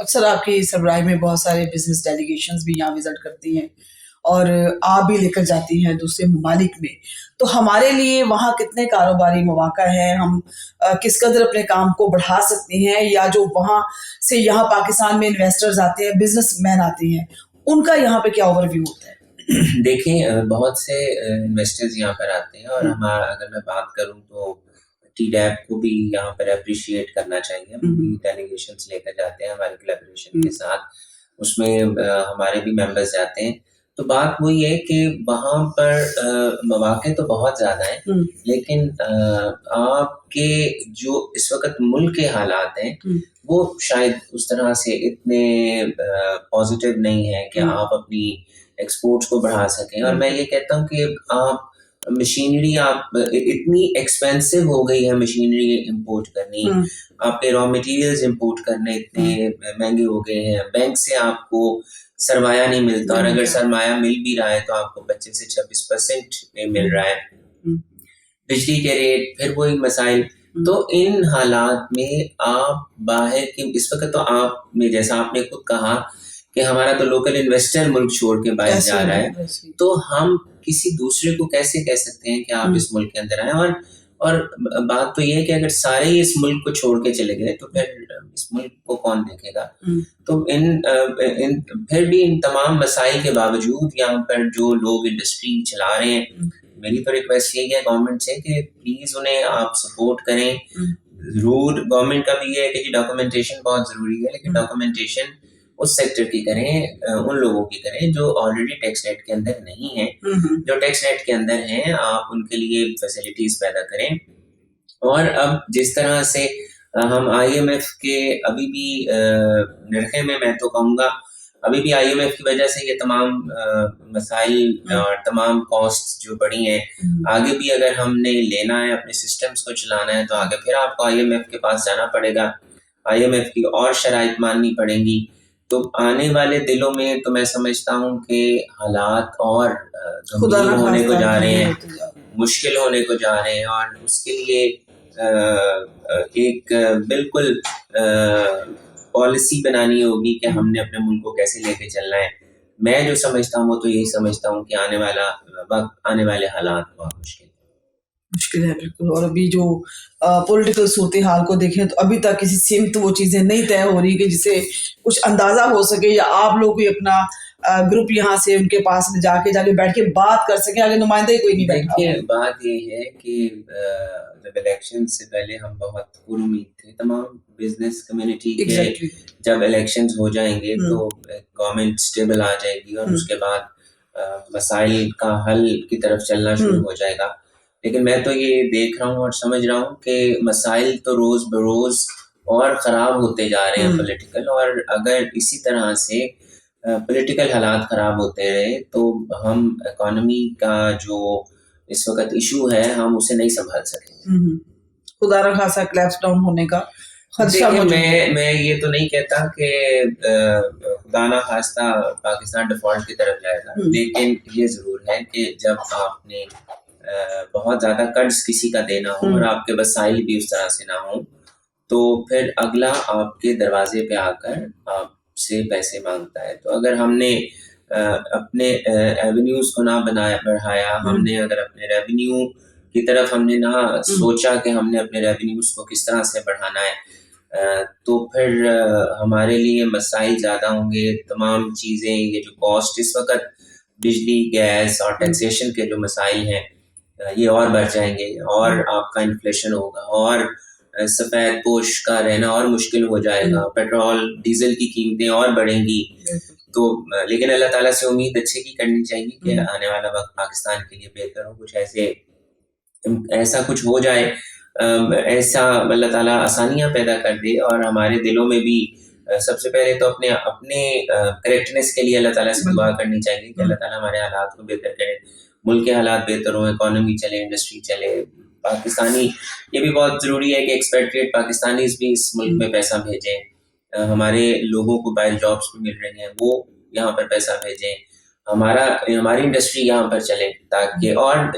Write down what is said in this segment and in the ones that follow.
अक्सर आपकी सरबराही में बहुत सारे बिजनेस डेलीगेशंस भी यहाँ विजिट करती हैं और आप भी लेकर जाती हैं दूसरे ममालिक में। तो हमारे लिए वहाँ कितने कारोबारी मौका हैं, हम किस कदर अपने काम को बढ़ा सकते हैं, या जो वहाँ से यहाँ पाकिस्तान में इन्वेस्टर्स आते हैं, बिजनेसमैन आते हैं, उनका यहाँ पे क्या ओवरव्यू होता है? देखिए, बहुत से इन्वेस्टर्स यहाँ पर आते हैं और अगर मैं बात करूँ तो टीडैप को भी यहाँ पर अप्रिशिएट करना चाहिए। हम भी डेलीगेशंस लेकर जाते हैं हमारे कोलैबोरेशन के साथ, उसमें हमारे भी मेंबर्स जाते हैं। तो बात वही है कि वहाँ पर मौके तो बहुत ज़्यादा हैं, लेकिन आपके जो इस वक्त मुल्क के हालात हैं वो शायद उस तरह से इतने पॉजिटिव नहीं है कि आप अपनी एक्सपोर्ट्स को बढ़ा सकें। और मैं ये कहता हूँ कि आप मशीनरी इतनी एक्सपेंसिव हो गई है मशीनरी इंपोर्ट करनी, आपके रॉ मटेरियल्स इंपोर्ट करने इतने महंगे हो गए हैं, बैंक से आपको सरमाया नहीं मिलता, और अगर सरमाया मिल भी रहा है तो आपको 25 से 26% में मिल रहा है, बिजली के रेट, फिर वही मसाइल। तो इन हालात में आप बाहर के इस वक्त तो आप में जैसा आपने खुद कहा कि हमारा तो लोकल इन्वेस्टर मुल्क छोड़ के बाहर जा रहा है, तो हम किसी दूसरे को कैसे कह सकते हैं कि आप इस मुल्क के अंदर आए। और बात तो ये है कि अगर सारे इस मुल्क को छोड़ के चले गए तो फिर इस मुल्क को कौन देखेगा। तो फिर भी इन तमाम मसाइल के बावजूद यहाँ पर जो लोग इंडस्ट्री चला रहे हैं, मेरी तो रिक्वेस्ट यही है गवर्नमेंट से कि प्लीज उन्हें आप सपोर्ट करें। जरूर गवर्नमेंट का भी है कि डॉक्यूमेंटेशन बहुत जरूरी है, लेकिन डॉक्यूमेंटेशन उस सेक्टर की करें, उन लोगों की करें जो ऑलरेडी टैक्स नेट के अंदर नहीं है। जो टैक्स नेट के अंदर हैं आप उनके लिए फैसिलिटीज पैदा करें। और अब जिस तरह से हम IMF के अभी भी निर्खे में, मैं तो कहूँगा अभी भी IMF की वजह से ये तमाम मसाइल और तमाम कॉस्ट जो बढ़ी हैं, आगे भी अगर हमने लेना है, अपने सिस्टम्स को चलाना है, तो आगे फिर आपको IMF के पास जाना पड़ेगा, IMF की और शराइत माननी पड़ेंगी। तो आने वाले दिनों में तो मैं समझता हूँ कि हालात और गंभीर होने को जा रहे हैं, मुश्किल होने को जा रहे हैं, और उसके लिए एक बिल्कुल पॉलिसी बनानी होगी कि हमने अपने मुल्क को कैसे लेके चलना है। मैं जो समझता हूँ वो तो यही समझता हूँ कि आने वाला वक्त, आने वाले हालात बहुत मुश्किल है बिल्कुल। और अभी जो पॉलिटिकल सूरत हाल को देखें तो अभी तक किसी सिमत वो चीज़ें नहीं तय हो रही कि जिसे कुछ अंदाज़ा हो सके, या आप लोग भी अपना ग्रुप यहाँ से उनके पास जाके बैठ के बात कर सकें। आगे नुमाइंदे कोई नहीं बैठा। देखिए, बात ये है कि जब इलेक्शन से पहले हम बहुत उम्मीद थे तमाम बिजनेस कम्युनिटी के, जब इलेक्शंस हो जाएंगे तो गवर्नमेंट स्टेबल आ जाएगी और उसके बाद मसाइल का हल की तरफ चलना शुरू हो जाएगा। लेकिन मैं तो ये देख रहा हूँ और समझ रहा हूँ कि मसाइल तो रोज बरोज और ख़राब होते जा रहे हैं पॉलिटिकल, और अगर इसी तरह से पॉलिटिकल हालात ख़राब होते रहे तो हम इकोनॉमी का जो इस वक्त इशू है हम उसे नहीं संभाल सकेंगे। खुदा न खासा क्लैप्स डाउन होने का खदशा। मैं ये तो नहीं कहता कि खुदा न खास्ता पाकिस्तान डिफॉल्ट की तरफ जाएगा, लेकिन ये ज़रूर है कि जब आपने बहुत ज़्यादा कर्ज किसी का देना हो और आपके वसाइल भी उस तरह से ना हो, तो फिर अगला आपके दरवाजे पे आकर आपसे पैसे मांगता है। तो अगर हमने अपने एवेन्यूज को ना बढ़ाया, हमने अगर अपने रेवेन्यू की तरफ हमने ना सोचा कि हमने अपने रेवेन्यूज को किस तरह से बढ़ाना है, तो फिर हमारे लिए मसाइल ज़्यादा होंगे। तमाम चीज़ें, ये जो कॉस्ट इस वक्त बिजली, गैस और टैक्सेशन के जो मसाइल हैं, ये और बढ़ जाएंगे, और आपका इन्फ्लेशन होगा, और सफ़ेद पोश का रहना और मुश्किल हो जाएगा, पेट्रोल डीजल की कीमतें और बढ़ेंगी। तो लेकिन अल्लाह ताला से उम्मीद अच्छे की करनी चाहिए कि आने वाला वक्त पाकिस्तान के लिए बेहतर हो, कुछ ऐसा कुछ हो जाए, ऐसा अल्लाह ताला आसानियाँ पैदा कर दे, और हमारे दिलों में भी सबसे पहले तो अपने करेक्टनेस के लिए अल्लाह ताला से दुआ करनी चाहिए कि अल्लाह ताला हमारे हालात को बेहतर करे, मुल्क के हालात बेहतर हो, इकोनॉमी चले, इंडस्ट्री चले। पाकिस्तानी, ये भी बहुत ज़रूरी है कि एक्सपेट्रिएट पाकिस्तानीज भी इस मुल्क में पैसा भेजें, हमारे लोगों को बाहर जॉब्स भी मिल रही हैं, वो यहाँ पर पैसा भेजें, हमारी इंडस्ट्री यहाँ पर चले, ताकि और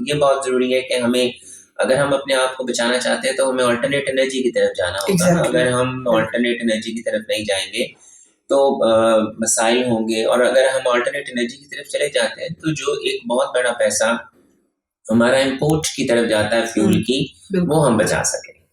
ये बहुत ज़रूरी है कि हमें अगर हम अपने आप को बचाना चाहते हैं तो हमें ऑल्टरनेट एनर्जी की तरफ जाना होगा। Exactly. अगर हम ऑल्टरनेट एनर्जी की तरफ नहीं जाएंगे तो मसाइल होंगे, और अगर हम ऑल्टरनेट एनर्जी की तरफ चले जाते हैं तो जो एक बहुत बड़ा पैसा हमारा इंपोर्ट की तरफ जाता है फ्यूल की, वो हम बचा सकें।